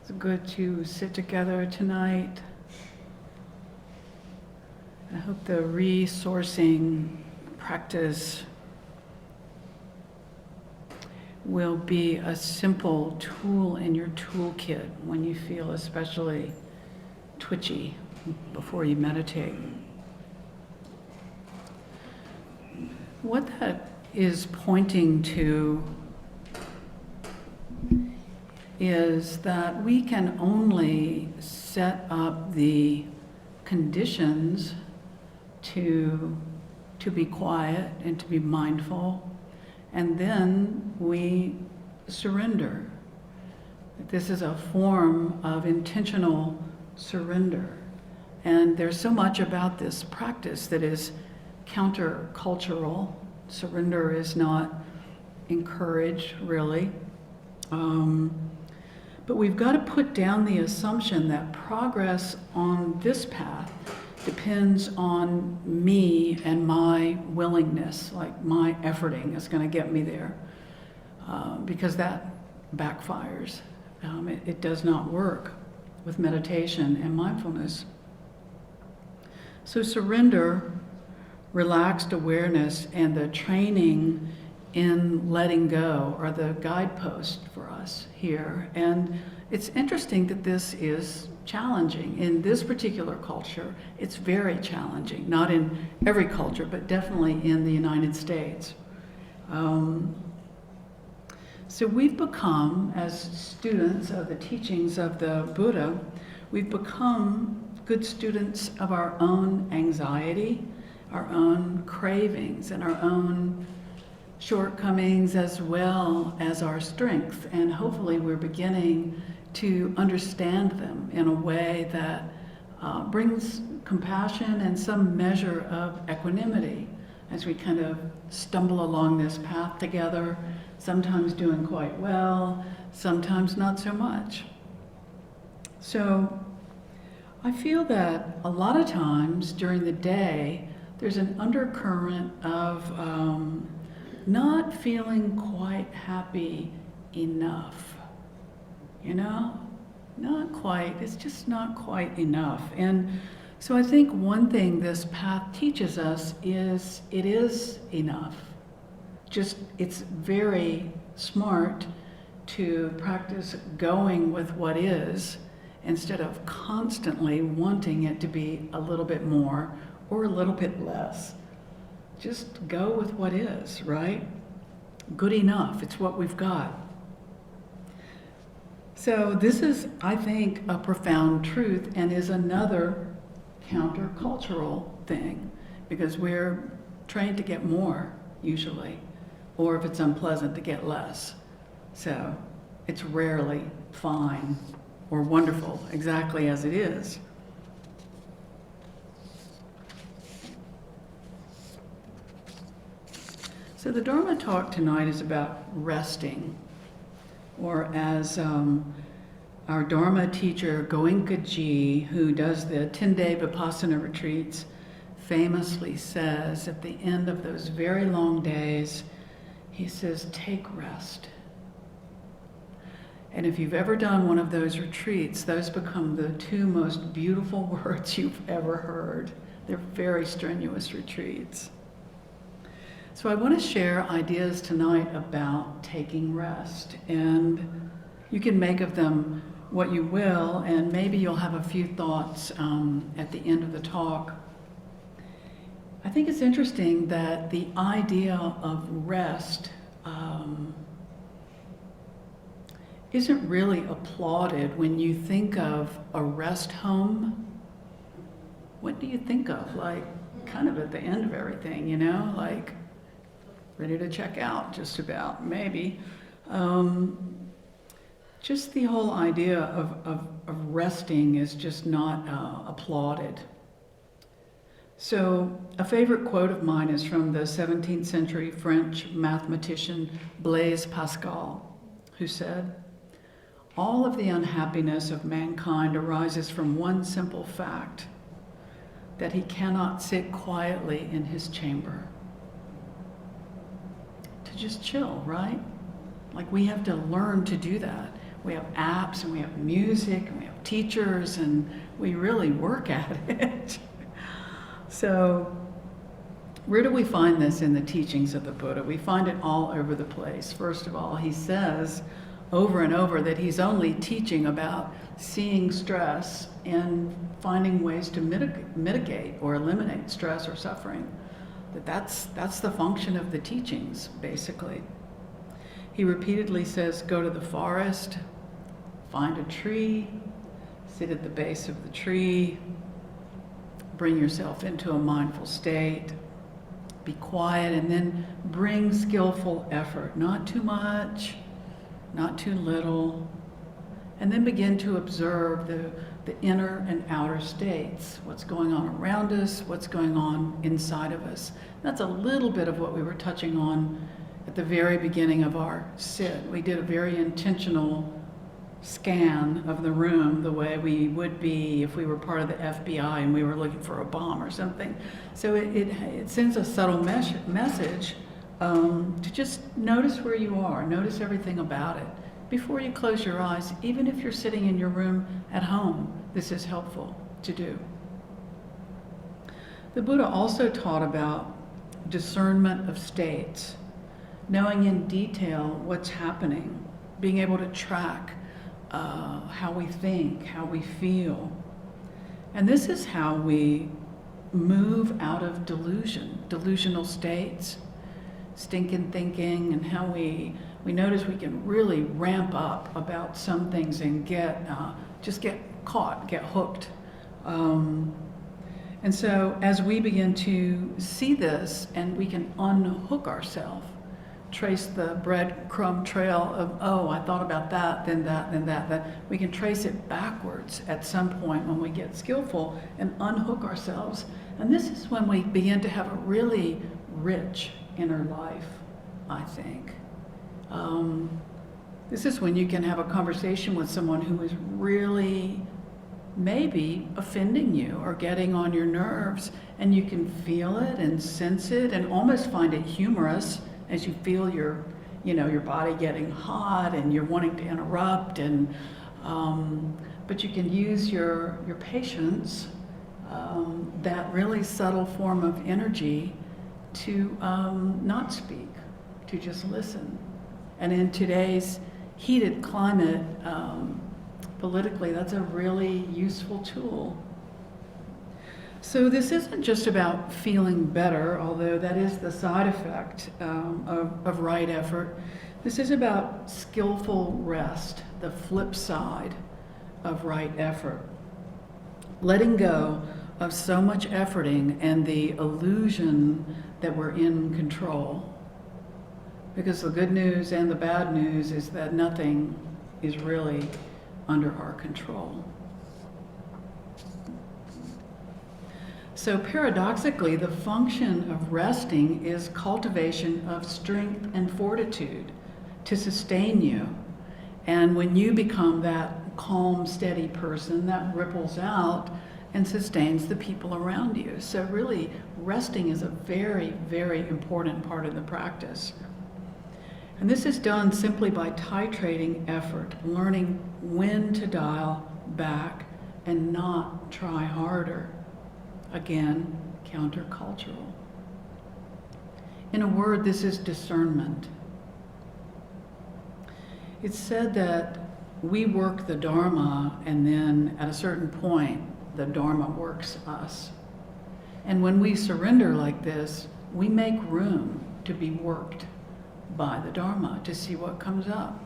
It's good to sit together tonight. I hope the resourcing practice will be a simple tool in your toolkit when you feel especially twitchy before you meditate. What that is pointing to is that we can only set up the conditions to be quiet and to be mindful, and then we surrender. This is a form of intentional surrender. And there's so much about this practice that is countercultural. Surrender is not encouraged, really. But we've got to put down the assumption that progress on this path depends on me and my willingness, like my efforting is going to get me there, because that backfires. It does not work with meditation and mindfulness. So surrender, relaxed awareness, and the training in letting go are the guidepost for us here. And it's interesting that this is challenging. In this particular culture, it's very challenging. Not in every culture, but definitely in the United States. So we've become, as students of the teachings of the Buddha, we've become good students of our own anxiety, our own cravings, and our own shortcomings as well as our strengths. And hopefully we're beginning to understand them in a way that brings compassion and some measure of equanimity as we kind of stumble along this path together, sometimes doing quite well, sometimes not so much. So I feel that a lot of times during the day, there's an undercurrent of not feeling quite happy enough. You know? Not quite. It's just not quite enough. And so I think one thing this path teaches us is it is enough. Just it's very smart to practice going with what is instead of constantly wanting it to be a little bit more or a little bit less. Just go with what is, right? Good enough. It's what we've got. So this is, I think, a profound truth and is another countercultural thing, because we're trained to get more, usually, or if it's unpleasant, to get less. So it's rarely fine or wonderful exactly as it is. So the Dharma talk tonight is about resting, or as our Dharma teacher Goenkaji, who does the 10-day Vipassana retreats, famously says at the end of those very long days, he says, take rest. And if you've ever done one of those retreats, those become the two most beautiful words you've ever heard. They're very strenuous retreats. So I want to share ideas tonight about taking rest, and you can make of them what you will, and maybe you'll have a few thoughts at the end of the talk. I think it's interesting that the idea of rest isn't really applauded when you think of a rest home. What do you think of? Like, kind of at the end of everything, you know? Like, ready to check out, just about, maybe. Just the whole idea of resting is just not applauded. So a favorite quote of mine is from the 17th century French mathematician Blaise Pascal, who said, all of the unhappiness of mankind arises from one simple fact, that he cannot sit quietly in his chamber. To just chill, right? Like we have to learn to do that. We have apps and we have music and we have teachers and we really work at it. So where do we find this in the teachings of the Buddha? We find it all over the place. First of all, he says over and over that he's only teaching about seeing stress and finding ways to mitigate or eliminate stress or suffering. That's the function of the teachings, basically. He repeatedly says, go to the forest, find a tree, sit at the base of the tree, bring yourself into a mindful state, be quiet, and then bring skillful effort. Not too much, not too little. And then begin to observe the inner and outer states, what's going on around us, what's going on inside of us. That's a little bit of what we were touching on at the very beginning of our sit. We did a very intentional scan of the room the way we would be if we were part of the FBI and we were looking for a bomb or something. So it sends a subtle message to just notice where you are, notice everything about it. Before you close your eyes, even if you're sitting in your room at home, this is helpful to do. The Buddha also taught about discernment of states, knowing in detail what's happening, being able to track how we think, how we feel. And this is how we move out of delusional states, stinking thinking, and how we notice we can really ramp up about some things and just get caught, get hooked. And so as we begin to see this and we can unhook ourselves, trace the breadcrumb trail of, oh, I thought about that, then that, then that, that we can trace it backwards at some point when we get skillful and unhook ourselves. And this is when we begin to have a really rich inner life, I think. This is when you can have a conversation with someone who is really maybe offending you or getting on your nerves, and you can feel it and sense it and almost find it humorous as you feel your body getting hot and you're wanting to interrupt, and but you can use your patience, that really subtle form of energy, to not speak, to just listen. And in today's heated climate, politically, that's a really useful tool. So this isn't just about feeling better, although that is the side effect of right effort. This is about skillful rest, the flip side of right effort. Letting go of so much efforting and the illusion that we're in control. Because the good news and the bad news is that nothing is really under our control. So paradoxically, the function of resting is cultivation of strength and fortitude to sustain you. And when you become that calm, steady person, that ripples out and sustains the people around you. So really, resting is a very, very important part of the practice. And this is done simply by titrating effort, learning when to dial back and not try harder. Again, countercultural. In a word, this is discernment. It's said that we work the Dharma, and then at a certain point, the Dharma works us. And when we surrender like this, we make room to be worked by the Dharma, to see what comes up.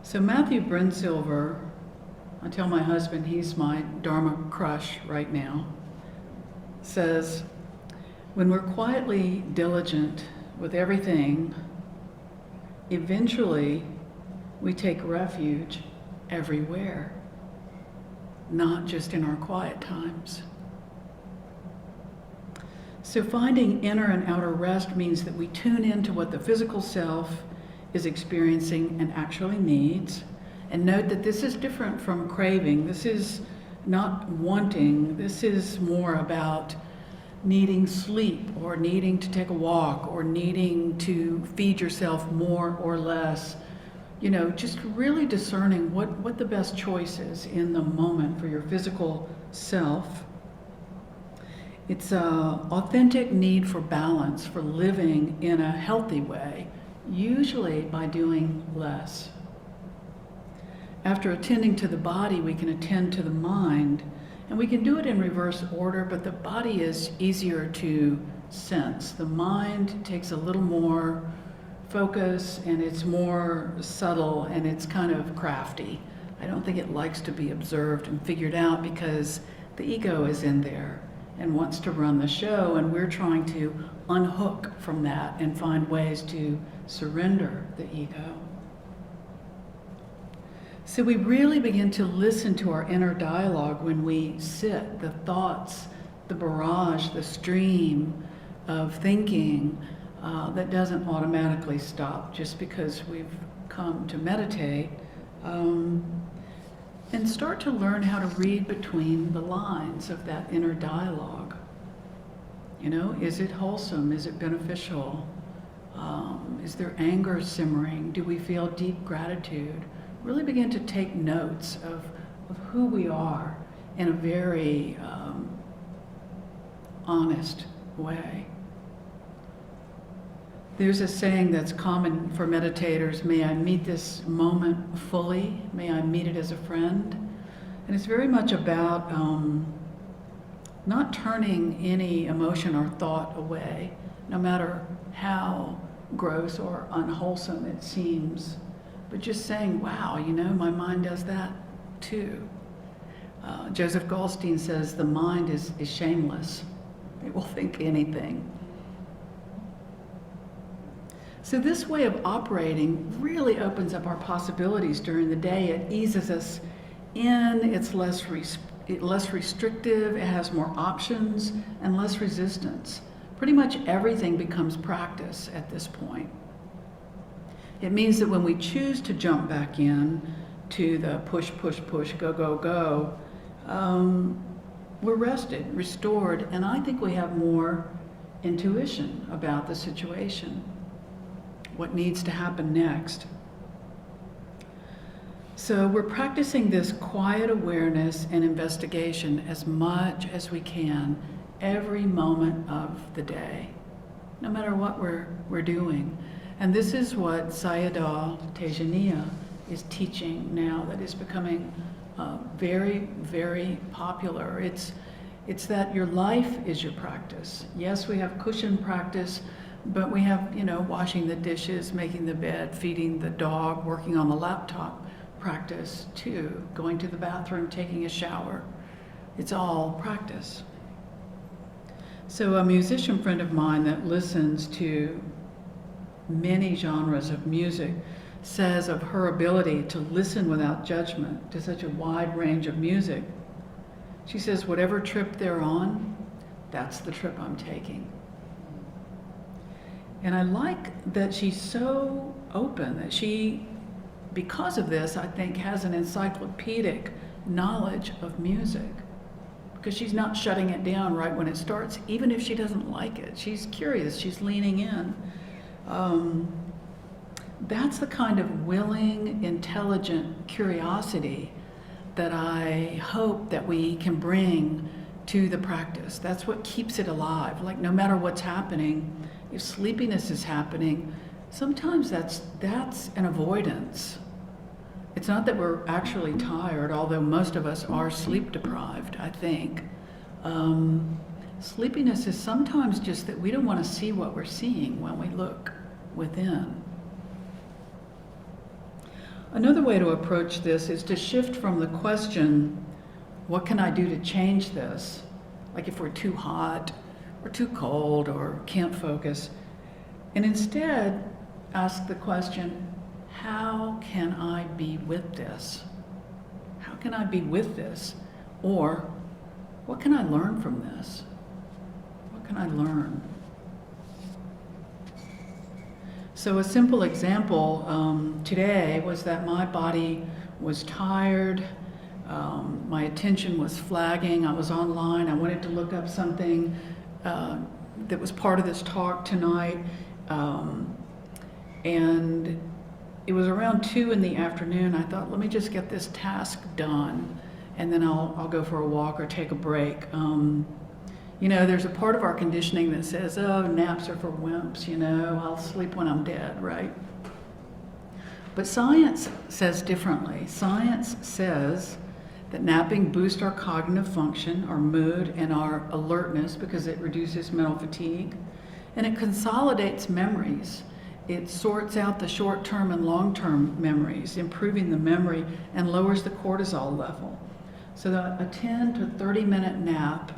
So Matthew Brinsilver, I tell my husband he's my Dharma crush right now, says, when we're quietly diligent with everything, eventually we take refuge everywhere, not just in our quiet times. So finding inner and outer rest means that we tune into what the physical self is experiencing and actually needs, and note that this is different from craving. This is not wanting. This is more about needing sleep, or needing to take a walk, or needing to feed yourself more or less, just really discerning what the best choice is in the moment for your physical self. It's an authentic need for balance, for living in a healthy way, usually by doing less. After attending to the body, we can attend to the mind, and we can do it in reverse order, but the body is easier to sense. The mind takes a little more focus, and it's more subtle, and it's kind of crafty. I don't think it likes to be observed and figured out because the ego is in there and wants to run the show, and we're trying to unhook from that and find ways to surrender the ego. So we really begin to listen to our inner dialogue when we sit, the thoughts, the barrage, the stream of thinking that doesn't automatically stop just because we've come to meditate, and start to learn how to read between the lines of that inner dialogue. Is it wholesome? Is it beneficial? Is there anger simmering? Do we feel deep gratitude? Really begin to take notes of who we are in a very honest way. There's a saying that's common for meditators: may I meet this moment fully, may I meet it as a friend. And it's very much about not turning any emotion or thought away, no matter how gross or unwholesome it seems, but just saying, wow, my mind does that too. Joseph Goldstein says the mind is shameless. It will think anything. So this way of operating really opens up our possibilities during the day. It eases us in, it's less restrictive, it has more options and less resistance. Pretty much everything becomes practice at this point. It means that when we choose to jump back in to the push, push, push, go, go, go, we're rested, restored, and I think we have more intuition about the situation, what needs to happen next. So we're practicing this quiet awareness and investigation as much as we can every moment of the day, no matter what we're doing. And this is what Sayadaw Tejaniya is teaching now, that is becoming very, very popular. It's that your life is your practice. Yes, we have cushion practice, but we have, washing the dishes, making the bed, feeding the dog, working on the laptop practice too, going to the bathroom, taking a shower. It's all practice. So a musician friend of mine that listens to many genres of music says of her ability to listen without judgment to such a wide range of music. She says, whatever trip they're on, that's the trip I'm taking. And I like that she's so open, that she, because of this, I think, has an encyclopedic knowledge of music. Because she's not shutting it down right when it starts, even if she doesn't like it. She's curious, she's leaning in. That's the kind of willing, intelligent curiosity that I hope that we can bring to the practice. That's what keeps it alive. Like, no matter what's happening, if sleepiness is happening, sometimes that's an avoidance. It's not that we're actually tired, although most of us are sleep deprived, I think. Sleepiness is sometimes just that we don't want to see what we're seeing when we look within. Another way to approach this is to shift from the question, what can I do to change this? Like if we're too hot or too cold or can't focus. And instead ask the question, how can I be with this? How can I be with this? Or what can I learn from this? What can I learn? So a simple example today was that my body was tired, my attention was flagging, I was online, I wanted to look up something that was part of this talk tonight, and it was around 2 in the afternoon. I thought, let me just get this task done, and then I'll go for a walk or take a break. You know, there's a part of our conditioning that says, oh, naps are for wimps, you know, I'll sleep when I'm dead, right? But science says differently. Science says that napping boosts our cognitive function, our mood, and our alertness because it reduces mental fatigue, and it consolidates memories. It sorts out the short-term and long-term memories, improving the memory and lowers the cortisol level. So a 10 to 30-minute nap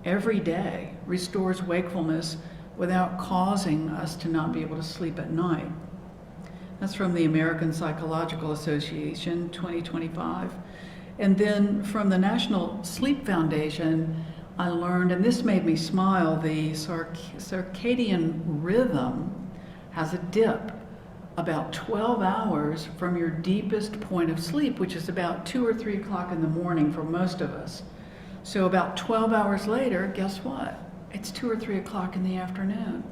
every day restores wakefulness without causing us to not be able to sleep at night. That's from the American Psychological Association, 2025. And then from the National Sleep Foundation, I learned, and this made me smile, the circadian rhythm has a dip about 12 hours from your deepest point of sleep, which is about 2 or 3 o'clock in the morning for most of us. So about 12 hours later, guess what? It's 2 or 3 o'clock in the afternoon.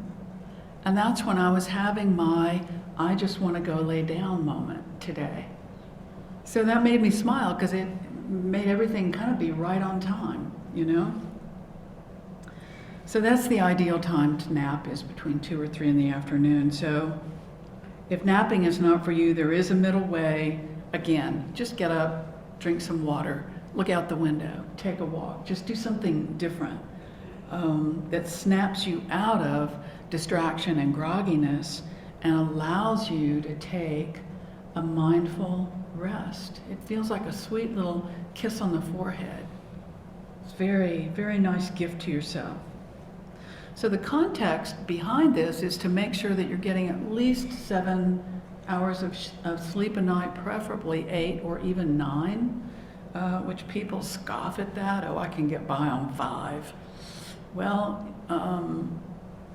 And that's when I was having my I just want to go lay down moment today. So that made me smile because it made everything kind of be right on time, you know? So that's the ideal time to nap, is between 2 or 3 in the afternoon. So if napping is not for you, there is a middle way. Again, just get up, drink some water, look out the window, take a walk, just do something different that snaps you out of distraction and grogginess and allows you to take a mindful rest. It feels like a sweet little kiss on the forehead. It's very, very nice gift to yourself. So the context behind this is to make sure that you're getting at least 7 hours of sleep a night, preferably 8 or even 9, which people scoff at that. Oh, I can get by on 5. Well,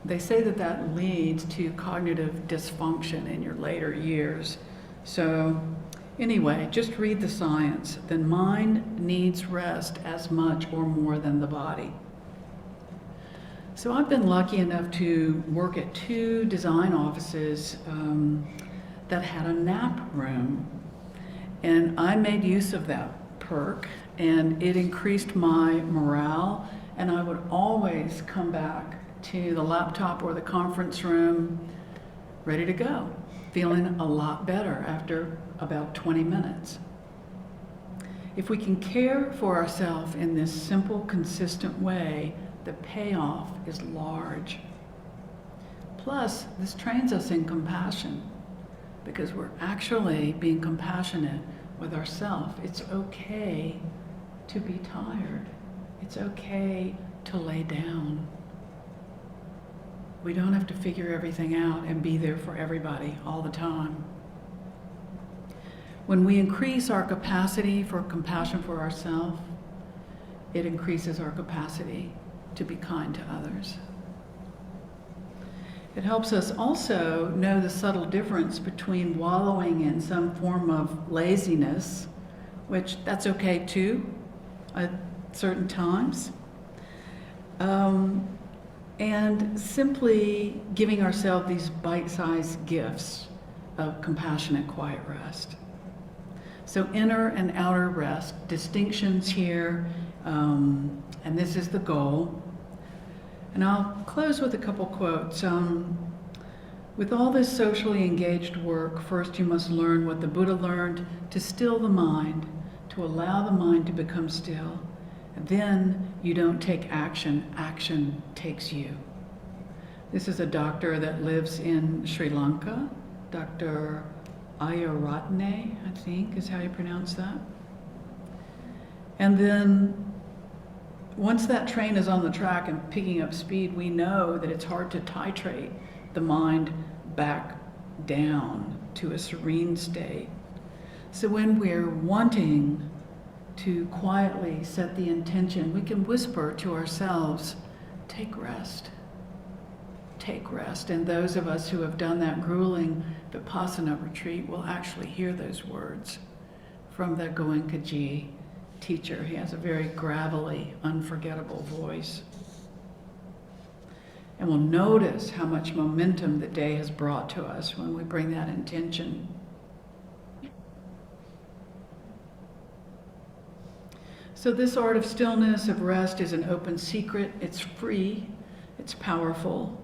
they say that that leads to cognitive dysfunction in your later years. So anyway, just read the science. The mind needs rest as much or more than the body. So I've been lucky enough to work at 2 design offices that had a nap room. And I made use of that perk, and it increased my morale, and I would always come back to the laptop or the conference room ready to go, feeling a lot better after about 20 minutes. If we can care for ourselves in this simple, consistent way, the payoff is large. Plus, this trains us in compassion because we're actually being compassionate with ourselves. It's okay to be tired. It's okay to lay down. We don't have to figure everything out and be there for everybody all the time. When we increase our capacity for compassion for ourselves, it increases our capacity to be kind to others. It helps us also know the subtle difference between wallowing in some form of laziness, which that's okay too at certain times, and simply giving ourselves these bite-sized gifts of compassionate, quiet rest. So inner and outer rest, distinctions here, and this is the goal. And I'll close with a couple quotes. With all this socially engaged work, first you must learn what the Buddha learned, to still the mind, to allow the mind to become still. And then you don't take action, action takes you. This is a doctor that lives in Sri Lanka, Dr. Ayaratne, I think is how you pronounce that. And then once that train is on the track and picking up speed, we know that it's hard to titrate the mind back down to a serene state. So when we're wanting to quietly set the intention, we can whisper to ourselves, take rest. Take rest. And those of us who have done that grueling Vipassana retreat will actually hear those words from the Goenkaji teacher. He has a very gravelly, unforgettable voice. And we'll notice how much momentum the day has brought to us when we bring that intention. So this art of stillness, of rest, is an open secret. It's free, it's powerful.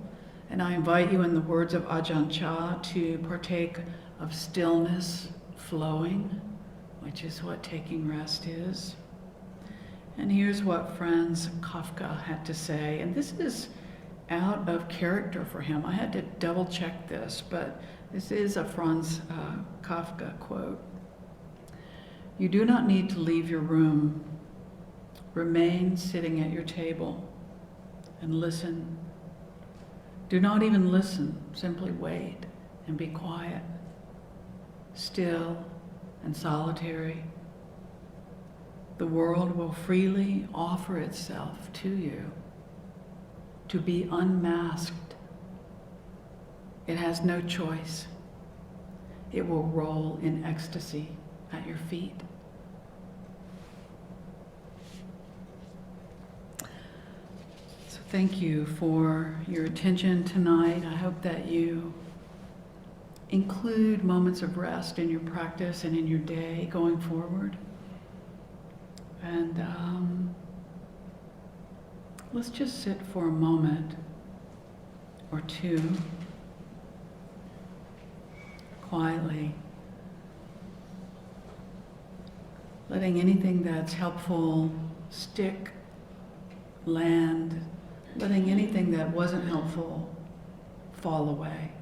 And I invite you, in the words of Ajahn Chah, to partake of stillness flowing, which is what taking rest is. And here's what Franz Kafka had to say, and this is out of character for him. I had to double check this, but this is a Franz Kafka quote. "You do not need to leave your room. Remain sitting at your table and listen. Do not even listen, simply wait and be quiet, still and solitary. The world will freely offer itself to you to be unmasked. It has no choice. It will roll in ecstasy at your feet." So thank you for your attention tonight. I hope that you include moments of rest in your practice and in your day going forward. And let's just sit for a moment or two quietly, letting anything that's helpful stick, land, letting anything that wasn't helpful fall away.